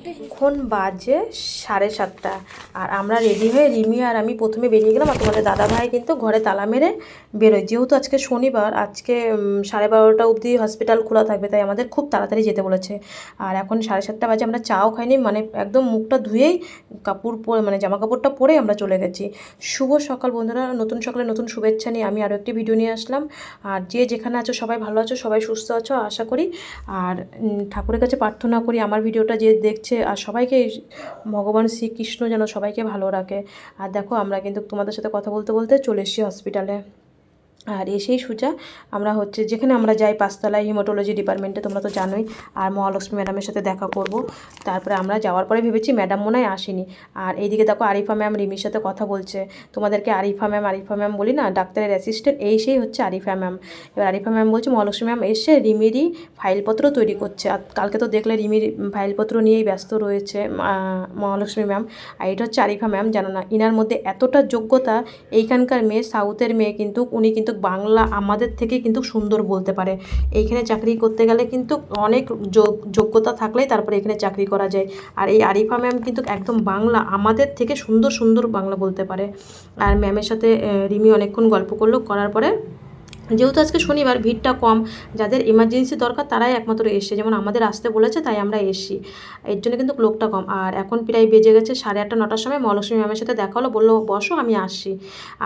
এখন বাজে 7:30 আর আমরা রেডি হয়ে রিমি আর আমি প্রথমে বেরিয়ে গেলাম। আর তোমাদের দাদাভাই কিন্তু ঘরে তালা মেরে বেরোয়, যেহেতু আজকে শনিবার, আজকে 12:30 অবধি হসপিটাল খোলা থাকবে, তাই আমাদের খুব তাড়াতাড়ি যেতে বলেছে। আর এখন 7:30 বাজে, আমরা চাও খাইনি, মানে একদম মুখটা ধুয়েই কাপড় পরে মানে জামা কাপড়টা পরেই আমরা চলে গেছি। শুভ সকাল বন্ধুরা, নতুন সকালে নতুন শুভেচ্ছা নিয়ে আমি আরও একটি ভিডিও নিয়ে আসলাম। আর যে যেখানে আছো সবাই ভালো আছো, সবাই সুস্থ আছো আশা করি। আর ঠাকুরের কাছে প্রার্থনা করি আমার ভিডিওটা যে দেখছে আর সবাইকে ভগবান শ্রীকৃষ্ণ যেন সবাইকে ভালো রাখে। আর দেখো আমরা কিন্তু তোমাদের সাথে কথা বলতে বলতে চলে এসেছি হসপিটালে। আর এসেই সোজা আমরা যেখানে আমরা যাই 5তলায় হিমাটোলজি ডিপার্টমেন্টে, তোমরা তো জানোই। আর মহালক্ষ্মী ম্যাডামের সাথে দেখা করব। তারপরে আমরা যাওয়ার পরে ভেবেছি ম্যাডাম মনে হয় আসেনি। আর এইদিকে দেখো আরিফা ম্যাম রিমির সাথে কথা বলছে। তোমাদেরকে আরিফা ম্যাম বলি না, ডাক্তারের অ্যাসিস্ট্যান্ট, সেই হচ্ছে আরিফা ম্যাম। এবার আরিফা ম্যাম বলছে মহালক্ষ্মী ম্যাম এসে রিমিরই ফাইলপত্র তৈরি করছে। আর কালকে তো দেখলে রিমির ফাইলপত্র নিয়েই ব্যস্ত রয়েছে মহালক্ষ্মী ম্যাম। আর এটা হচ্ছে আরিফা ম্যাম, জানো না ইনার মধ্যে এতটা যোগ্যতা। এইখানকার মেয়ে, সাউথের মেয়ে, কিন্তু উনি কিন্তু বাংলা আমাদের থেকে কিন্তু সুন্দর বলতে পারে। এইখানে চাকরি করতে গেলে কিন্তু অনেক যোগ্যতা থাকলেই তারপরে এখানে চাকরি করা যায়। আর এই আরিফা ম্যাম কিন্তু একদম বাংলা আমাদের থেকে সুন্দর সুন্দর বাংলা বলতে পারে। আর ম্যামের সাথে রিমি অনেকক্ষণ গল্প করলো, করার পরে যেহেতু আজকে শনিবার ভিড়টা কম, যাদের ইমার্জেন্সি দরকার তারাই একমাত্র এসছে, যেমন আমাদের আসতে বলেছে তাই আমরা এসছি, এর জন্য কিন্তু লোকটা কম। আর এখন প্রায় বেজে গেছে 8:30 9টার সময় মহালক্ষ্মী ম্যামের সাথে দেখা হলো, বললো বসো আমি আসছি।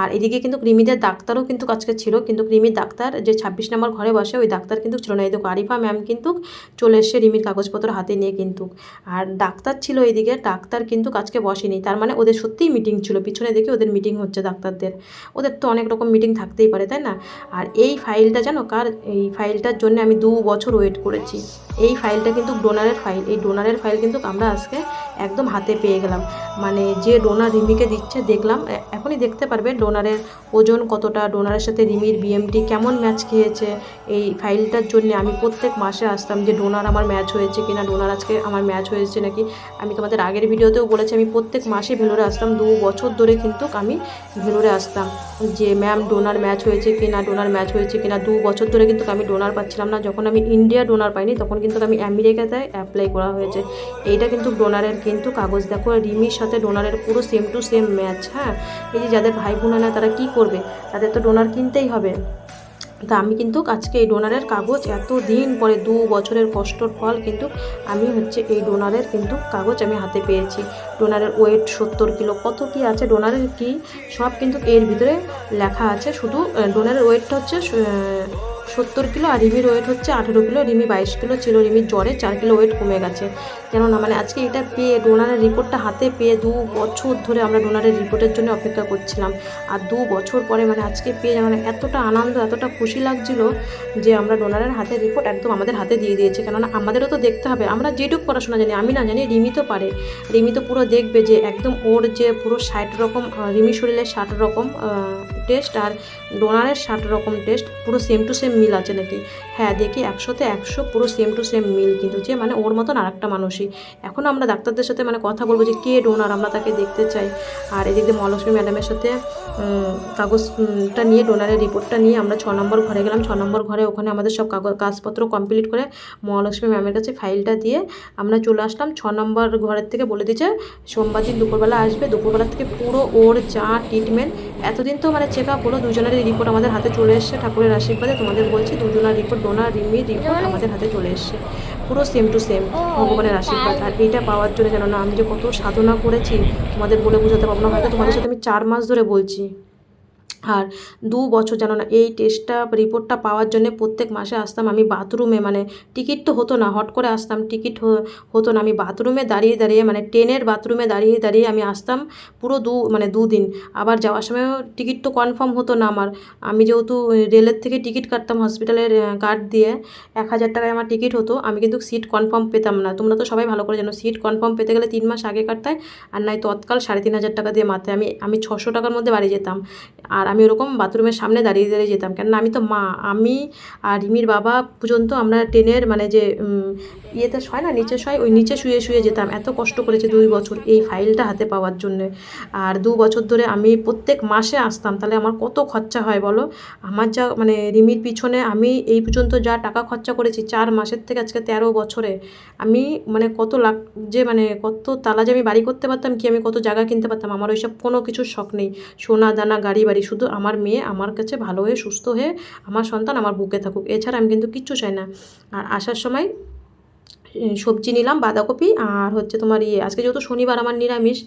আর এদিকে কিন্তু রিমিদের ডাক্তারও কিন্তু আজকে ছিল, কিন্তু রিমির ডাক্তার যে 26 নম্বর ঘরে বসে ওই ডাক্তার কিন্তু ছিল না। এই দেখো আরিফা ম্যাম কিন্তু চলে এসছে রিমির কাগজপত্র হাতে নিয়ে কিন্তু। আর ডাক্তার ছিল এইদিকে, ডাক্তার কিন্তু আজকে বসেনি, তার মানে ওদের সত্যিই মিটিং ছিল। পিছনে দেখে ওদের মিটিং হচ্ছে ডাক্তারদের, ওদের তো অনেক রকম মিটিং থাকতেই পারে তাই না। আর এই ফাইলটা জানো কার? এই ফাইলটার জন্য আমি 2 বছর ওয়েট করেছি। এই ফাইলটা কিন্তু ডোনারের ফাইল, এই ডোনারের ফাইল কিন্তু আমরা আজকে একদম হাতে পেয়ে গেলাম। মানে যে ডোনার রিমিকে দিচ্ছে দেখলাম, এখনই দেখতে পারবে ডোনারের ওজন কতটা, ডোনারের সাথে রিমির বিএমটি কেমন ম্যাচ খেয়েছে। এই ফাইলটার জন্য আমি প্রত্যেক মাসে আসতাম যে ডোনার আমার ম্যাচ হয়েছে কিনা, ডোনার আজকে আমার ম্যাচ হয়েছে নাকি। আমি তোমাদের আগের ভিডিওতেও বলেছি আমি প্রত্যেক মাসে ভেলোরে আসতাম, 2 বছর ধরে কিন্তু আমি ভেলোরে আসতাম যে ম্যাম ডোনার ম্যাচ হয়েছে কিনা, ডোনার ম্যাচ হয়েছে কিনা। 2 বছর ধরে কিন্তু আমি ডোনার পাচ্ছিলাম না। যখন আমি ইন্ডিয়া ডোনার পাইনি তখন কিন্তু আমি আমেরিকাতে অ্যাপ্লাই করা হয়েছে। এইটা কিন্তু ডোনারের কিন্তু কাগজ, দেখো রিমির সাথে ডোনারের পুরো সেম টু সেম ম্যাচ। হ্যাঁ, এই যে যাদের ভাই বোন না তারা কি করবে, তাদের তো ডোনার কিনতেই হবে। তা আমি কিন্তু আজকে এই ডোনারের কাগজ এত দিন পরে 2 বছরের কষ্টর ফল কিন্তু আমি এই ডোনারের কিন্তু কাগজ আমি হাতে পেয়েছি। ডোনারের ওয়েট 70 কিলো, কত কি আছে ডোনারের কি সব কিন্তু এর ভিতরে লেখা আছে। শুধু ডোনারের ওয়েটটা হচ্ছে 70 কিলো আর রিমির ওয়েট হচ্ছে 18 কিলো। রিমি 22 কিলো ছিল, রিমির জ্বরে 4 কিলো ওয়েট কমে গেছে। কেননা মানে আজকে এটা পেয়ে, ডোনারের রিপোর্টটা হাতে পেয়ে 2 বছর ধরে আমরা ডোনারের রিপোর্টের জন্য অপেক্ষা করছিলাম। আর 2 বছর পরে মানে আজকে পেয়ে মানে এতটা আনন্দ, এতটা খুশি লাগছিল যে আমরা ডোনারের হাতে রিপোর্ট একদম আমাদের হাতে দিয়ে দিয়েছে। কেননা আমাদেরও তো দেখতে হবে, আমরা যেটুকু পড়াশোনা জানি, আমি না জানি, রিমি তো পারে। রিমি তো পুরো দেখবে যে একদম ওর যে পুরো 60 রকম, রিমি শরীরের 60 রকম টেস্ট আর ডোনারের 60 রকম টেস্ট পুরো সেম টু সেম মিল আছে নাকি। হ্যাঁ দেখি 100তে 100 পুরো সেম টু সেম মিল, কিন্তু যে মানে ওর মতন আরেকটা মানুষই। এখন আমরা ডাক্তারদের সাথে মানে কথা বলবো যে কে ডোনার, আমরা তাকে দেখতে চাই। আর এদিক দিয়ে মহালক্ষ্মী ম্যাডামের সাথে কাগজটা নিয়ে, ডোনারের রিপোর্টটা নিয়ে আমরা 6 নম্বর ঘরে গেলাম। 6 নম্বর ঘরে ওখানে আমাদের সব কাগজপত্র কমপ্লিট করে মহালক্ষ্মী ম্যামের কাছে ফাইলটা দিয়ে আমরা চলে আসলাম। 6 নম্বর ঘরের থেকে বলে দিয়েছে সোমবার দিন দুপুরবেলা আসবে। দুপুরবেলা থেকে পুরো ওর যা ট্রিটমেন্ট, এতদিন তো মানে চেক আপ হলো, দুজনেরই রিপোর্ট আমাদের হাতে চলে এসছে ঠাকুরের আশীর্বাদে। তোমাদের বলছি দুজনের রিপোর্ট, ডোনার রিমির রিপোর্ট আমাদের হাতে চলে এসছে পুরো সেম টু সেম, ভগবানের আশীর্বাদ। আর এইটা পাওয়ার জন্য জানো না আমি যে কত সাধনা করেছি তোমাদের বলে বোঝাতে পারবো না। হয়তো তোমাদের সাথে আমি 4 মাস ধরে বলছি। আর 2 বছর জানো না এই টেস্টটা রিপোর্টটা পাওয়ার জন্য প্রত্যেক মাসে আসতাম আমি বাথরুমে, মানে টিকিট তো হতো না, হট করে আসতাম, টিকিট হতো না, আমি বাথরুমে দাঁড়িয়ে দাঁড়িয়ে, মানে ট্রেনের বাথরুমে দাঁড়িয়ে দাঁড়িয়ে আমি আসতাম পুরো 2 দিন। আবার যাওয়ার সময়ও টিকিট তো কনফার্ম হতো না আমার, আমি যেহেতু রেলের থেকে টিকিট কাটতাম হসপিটালের কার্ড দিয়ে, 1000 টাকায় আমার টিকিট হতো, আমি কিন্তু সিট কনফার্ম পেতাম না। তোমরা তো সবাই ভালো করে জানো সিট কনফার্ম পেতে গেলে 3 মাস আগে কাটতে হয়, আর নয় তৎকাল 3500 টাকা দিয়ে মাথায় আমি 600 টাকার মধ্যে বাড়ি যেতাম। আর আমি ওরকম বাথরুমের সামনে দাঁড়িয়ে দাঁড়িয়ে যেতাম, কেননা আমি তো মা, আমি আর রিমির বাবা পর্যন্ত আমরা ট্রেনের মানে যে ইয়েতে হয় না, নিচে শয়, ওই নিচে শুয়ে শুয়ে যেতাম। এত কষ্ট করেছে 2 বছর এই ফাইলটা হাতে পাওয়ার জন্যে। আর 2 বছর ধরে আমি প্রত্যেক মাসে আসতাম, তাহলে আমার কত খরচা হয় বলো। আমার যা মানে রিমির পিছনে আমি এই পর্যন্ত যা টাকা খরচা করেছি 4 মাসের থেকে আজকে 13 বছরে, আমি মানে কত লাখ যে মানে কত তালা যে আমি বাড়ি করতে পারতাম, কি আমি কত জায়গা কিনতে পারতাম। আমার ওইসব কোনো কিছুর শখ নেই, সোনা দানা গাড়ি বাড়ি, শুধু আমার মেয়ে আমার কাছে ভালো হয়ে সুস্থ হয়ে আমার সন্তান আমার বুকে থাকুক, এছাড়া আমি কিন্তু কিচ্ছু চাই না। আর আসার সময় সবজি নিলাম বাঁধাকপি আর হচ্ছে তোমার আজকে যেহেতু শনিবার আমার নিরামিষ,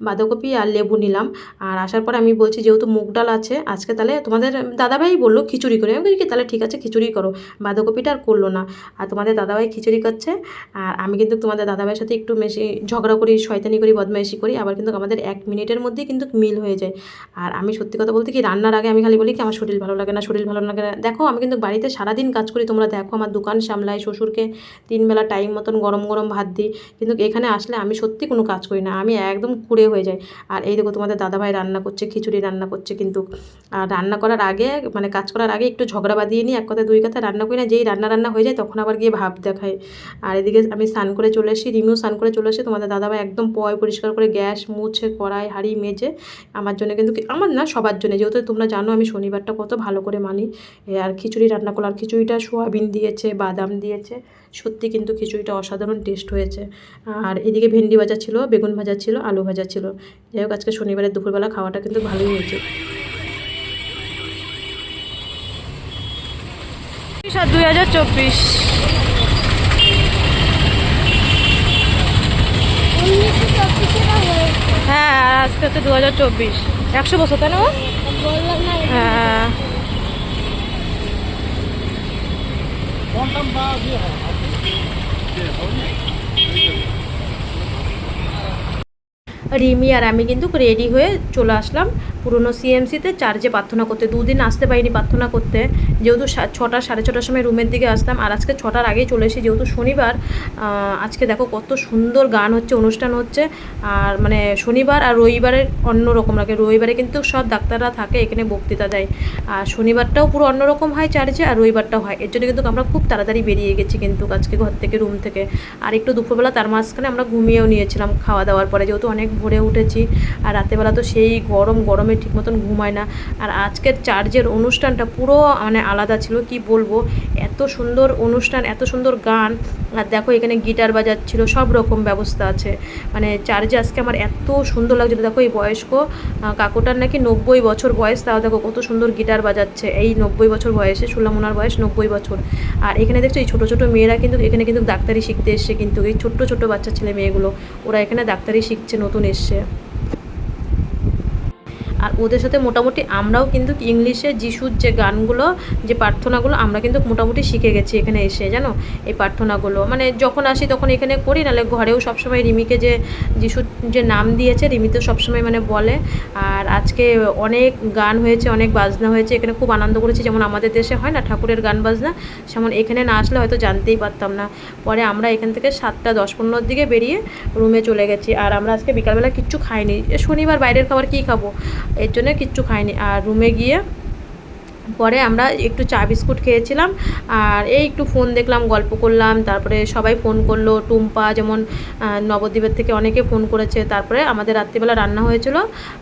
বাঁধাকপি আর লেবু নিলাম। আর আসার পর আমি বলছি যেহেতু মুগ ডাল আছে আজকে, তাহলে তোমাদের দাদাভাই বললো খিচুড়ি করে। আমি বলছি কি তাহলে ঠিক আছে খিচুড়ি করো, বাঁধাকপিটা আর করলো না। আর তোমাদের দাদাভাই খিচুড়ি করছে, আর আমি কিন্তু তোমাদের দাদাভাইয়ের সাথে একটু বেশি ঝগড়া করি, শয়তানি করি, বদমাইশি করি, আবার কিন্তু আমাদের 1 মিনিটের মধ্যেই কিন্তু মিল হয়ে যায়। আর আমি সত্যি কথা বলতে কি রান্নার আগে আমি খালি বলি কি আমার শরীর ভালো লাগে না, শরীর ভালো লাগে না। দেখো আমি কিন্তু বাড়িতে সারাদিন কাজ করি, তোমরা দেখো আমার দোকান সামলাই, শ্বশুরকে 3 বেলা টাইম মতন গরম গরম ভাত দিই, কিন্তু এখানে আসলে আমি সত্যি কোনো কাজ করি না, আমি একদম কুড়ে হয়ে যাই। আর এই দেখো তোমাদের দাদাভাই রান্না করছে, খিচুড়ি রান্না করছে কিন্তু। আর রান্না করার আগে মানে কাজ করার আগে একটু ঝগড়া বাঁধিয়ে নিই, 1 কথা 2 কথা রান্না করি না, যেই রান্না হয়ে যায় তখন আবার গিয়ে ভাব দেখায়। আর এদিকে আমি স্নান করে চলে এসেছি, রিমিও স্নান করে চলে এসে, তোমাদের দাদাভাই একদম পরিষ্কার করে গ্যাস মুছে কড়াই হাঁড়ি মেজে আমার জন্য, কিন্তু আমার না সবার জন্য, যেহেতু তোমরা জানো আমি শনিবারটা কত ভালো করে মানি। আর খিচুড়ি রান্না করলো, আর খিচুড়িটা সোয়াবিন দিয়েছে, বাদাম দিয়েছে, সত্যি কিন্তু খিচুড়িটা অসাধারণ টেস্ট হয়েছে। আর এদিকে ভেন্ডি ভাজা ছিল, বেগুন ভাজা ছিল, আলু ভাজা ছিল। যাই হোক আজকে শনিবারের দুপুরবেলা খাওয়াটা কিন্তু ভালোই হয়েছে। 2024 হ্যাঁ, আজকে হচ্ছে 2024, 100 বছর তাই না? হ্যাঁ রিমি আর আমি কিন্তু রেডি হয়ে চলে আসলাম পুরনো সিএমসিতে চার্চে প্রার্থনা করতে। 2 দিন আসতে পারিনি প্রার্থনা করতে, যেহেতু 6টা 6:30 সময় রুমের দিকে আসতাম। আর আজকে 6টার আগেই চলে এসেছি, যেহেতু শনিবার। আজকে দেখো কত সুন্দর গান হচ্ছে, অনুষ্ঠান হচ্ছে। আর মানে শনিবার আর রবিবারের অন্যরকম লাগে, রবিবারে কিন্তু সব ডাক্তাররা থাকে এখানে বক্তৃতা দেয়, আর শনিবারটাও পুরো অন্যরকম হয় চার্চে, আর রবিবারটাও হয়। এর জন্য কিন্তু আমরা খুব তাড়াতাড়ি বেরিয়ে গেছি কিন্তু আজকে ঘর থেকে, রুম থেকে। আর একটু দুপুরবেলা তার মাঝখানে আমরা ঘুমিয়েও নিয়েছিলাম খাওয়া দাওয়ার পরে, যেহেতু অনেক ভোরে উঠেছি। আর রাতেরবেলা তো সেই গরমে ঠিক মতন ঘুমায় না। আর আজকের চার্চের অনুষ্ঠানটা পুরো মানে আলাদা ছিল, কি বলবো, এত সুন্দর অনুষ্ঠান, এত সুন্দর গান। আর দেখো এখানে গিটার বাজাচ্ছিল, সব রকম ব্যবস্থা আছে। মানে চার্চে আজকে আমার এত সুন্দর লাগছিল। দেখো এই বয়স্ক কাকুটার নাকি 90 বছর বয়স, তাও দেখো কত সুন্দর গিটার বাজাচ্ছে। এই 90 বছর বয়সে, শুনলাম ওনার বয়স 90 বছর। আর এখানে দেখছো এই ছোটো ছোটো মেয়েরা কিন্তু এখানে কিন্তু ডাক্তারি শিখতে এসছে, কিন্তু এই ছোট্ট ছোটো বাচ্চা ছেলে মেয়েগুলো, ওরা এখানে ডাক্তারি শিখছে, নতুন এসছে। আর ওদের সাথে মোটামুটি আমরাও কিন্তু ইংলিশে যিশুর যে গানগুলো, যে প্রার্থনাগুলো আমরা কিন্তু মোটামুটি শিখে গেছি এখানে এসে, জানো। এই প্রার্থনাগুলো মানে যখন আসি তখন এখানে করি, নাহলে ঘরেও সবসময় রিমিকে যে যিশুর যে নাম দিয়েছে রিমি তো সবসময় মানে বলে। আর আজকে অনেক গান হয়েছে, অনেক বাজনা হয়েছে, এখানে খুব আনন্দ করেছি। যেমন আমাদের দেশে হয় না ঠাকুরের গান বাজনা, যেমন এখানে না আসলে হয়তো জানতেই পারতাম না। পরে আমরা এখান থেকে 7টা 10-15 দিকে বেরিয়ে রুমে চলে গেছি। আর আমরা আজকে বিকালবেলা কিচ্ছু খাইনি, শনিবার বাইরের খাবার কী খাবো, এর জন্য কিচ্ছু খাইনি। আর রুমে গিয়ে পরে আমরা একটু চা বিস্কুট খেয়েছিলাম, আর এই একটু ফোন দেখলাম, গল্প করলাম। তারপরে সবাই ফোন করলো, টুম্পা যেমন নবদ্বীপের থেকে অনেকে ফোন করেছে। তারপরে আমাদের রাত্রিবেলা রান্না হয়েছিল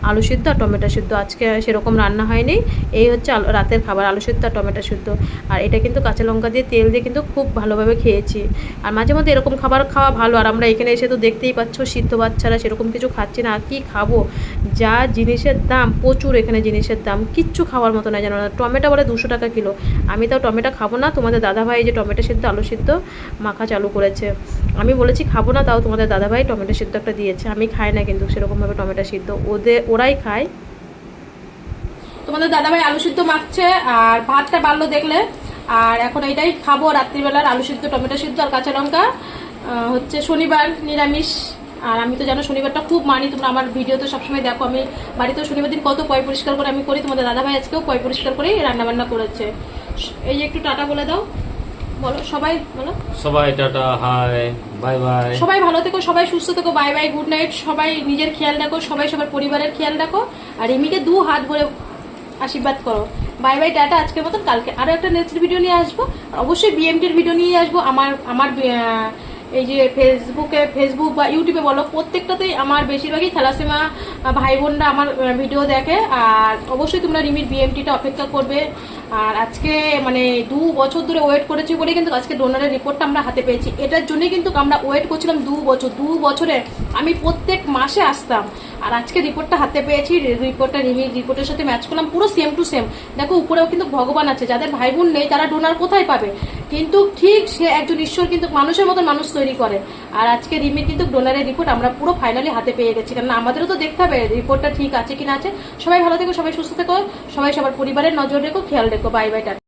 আলু সিদ্ধ আর টমেটো সিদ্ধ, আজকে সেরকম রান্না হয়নি। এই হচ্ছে রাতের খাবার, আলু সিদ্ধ আর টমেটো সিদ্ধ। আর এটা কিন্তু কাঁচা লঙ্কা দিয়ে তেল দিয়ে কিন্তু খুব ভালোভাবে খেয়েছি। আর মাঝে মধ্যে এরকম খাবার খাওয়া ভালো। আর আমরা এখানে এসে তো দেখতেই পাচ্ছ সিদ্ধ বাচ্চারা সেরকম কিছু খাচ্ছি না, আর কী খাবো, যা জিনিসের দাম, প্রচুর এখানে জিনিসের দাম, কিচ্ছু খাওয়ার মতো না, জানো না। টমেটো বলে 200 টাকা কিলো, আমি তাও টমেটো খাবো না। তোমাদের দাদাভাই যে টমেটো সিদ্ধ আলু সিদ্ধ মাখা চালু করেছে, আমি বলেছি খাবো না, তাও তোমাদের দাদাভাই টমেটো সিদ্ধ একটা দিয়েছে। আমি খাই না কিন্তু সেরকমভাবে টমেটো সিদ্ধ, ওরাই খায়। তোমাদের দাদাভাই আলু সিদ্ধ মাখছে, আর ভাতটা বাড়লো দেখলে। আর এখন এইটাই খাবো রাত্রিবেলার, আলু সিদ্ধ টমেটো সিদ্ধ আর কাঁচা লঙ্কা। হচ্ছে শনিবার নিরামিষ, আর আমি তো জানো শনিবারটা খুব মানি, তোমরা আমার ভিডিও তো সবসময় দেখো। আমি বাড়িতেও শনিবার দিন কত পয় পরিষ্কার করে আমি করি, তোমাদের দাদাভাই আজকেও পয় পরিষ্কার করেই রান্নাবান্না করেছে। এই যে একটু টাটা বলে দাও, বলো সবাই, বলো সবাই টাটা, হাই, বাই বাই। সবাই ভালো থেকো, সবাই সুস্থ থেকো, বাই বাই, গুড নাইট। সবাই নিজের খেয়াল রাখো, সবাই সবার পরিবারের খেয়াল রাখো। আর রিমিকে 2 হাত ভরে আশীর্বাদ করো। Bye bye, tata. আজকের মতন কালকে আরও একটা নেক্সট ভিডিও নিয়ে আসবো। আর অবশ্যই বিএমটির ভিডিও নিয়ে আসবো। আমার এই যে ফেসবুক বা ইউটিউবে বলো, প্রত্যেকটাতেই আমার বেশিরভাগই থ্যালাসেমিয়া ভাই বোনরা আমার ভিডিও দেখে। আর অবশ্যই তোমরা রিমির বিএমটিটা অপেক্ষা করবে। আর আজকে মানে 2 বছর ধরে ওয়েট করেছি বলে কিন্তু আজকে ডোনারের রিপোর্টটা আমরা হাতে পেয়েছি। এটার জন্যই কিন্তু আমরা ওয়েট করছিলাম 2 বছর। 2 বছরে আমি প্রত্যেক মাসে আসতাম, আর আজকে রিপোর্টটা হাতে পেয়েছি। রিপোর্টটা রিমির রিপোর্টের সাথে ম্যাচ করলাম, পুরো সেম টু সেম। দেখো উপরেও কিন্তু ভগবান আছে, যাদের ভাই বোন নেই তারা ডোনার কোথায় পাবে, কিন্তু ঠিক সে একজন ঈশ্বর কিন্তু মানুষের মতন মানুষ তৈরি করে। আর আজকে রিমির কিন্তু ডোনারের রিপোর্ট আমরা পুরো ফাইনালি হাতে পেয়ে গেছি, কারণ আমাদেরও তো দেখতে হবে রিপোর্টটা ঠিক আছে কিনা আছে। সবাই ভালো থেকো, সবাই সুস্থ থেকো, সবাই সবার পরিবারের নজর রেখো, খেয়াল রেখো। Bye bye, tata.